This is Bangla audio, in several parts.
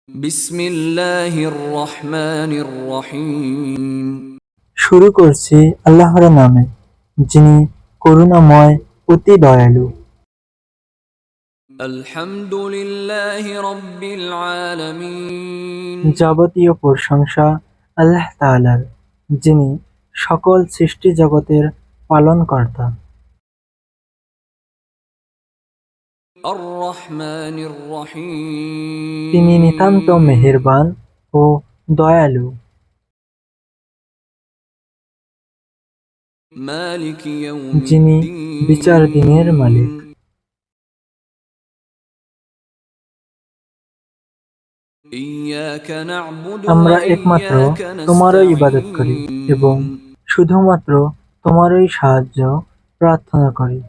বিসমিল্লাহির রহমানির রহিম। শুরু করছি আল্লাহর নামে, যিনি করুণাময় অতি দয়ালু। আলহামদুলিল্লাহি রাব্বিল আলামিন। যাবতীয় প্রশংসা আল্লাহ তাআলার, যিনি সকল সৃষ্টি জগতের পালনকর্তা। আর রহমানির রহিম। তিনি নিতান্ত মেহেরবান ও দয়ালু। মালিকি যিনি বিচার দিনের ইয়াউমিদ্দিন। মালিক। ইয়্যাকা না'বুদু ওয়া আমরা একমাত্র ইয়্যাকা তোমারই ইবাদত করি এবং নাস্তাঈন। শুধুমাত্র তোমারই সাহায্য প্রার্থনা করি।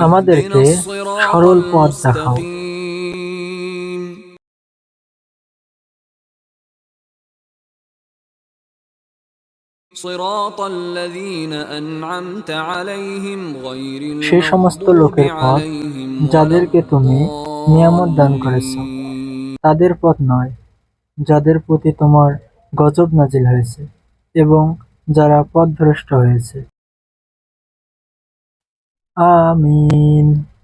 আমাদেরকে ইহদিনাস সিরাতাল সরল পথ দেখাও। মুস্তাকিম। সিরাতাল্লাযীনা আন'আমতা আলাইহিম গায়রিল সে সমস্ত মাগদুবি লোকের পথ আলাইহিম যাদেরকে তুমি নিয়ামত দান করেছ, ওয়ালাদ-দাল্লিন। তাদের পথ নয়, যাদের প্রতি তোমার গজব নাজিল হয়েছে এবং যারা পথভ্রষ্ট হয়েছে। আমিন।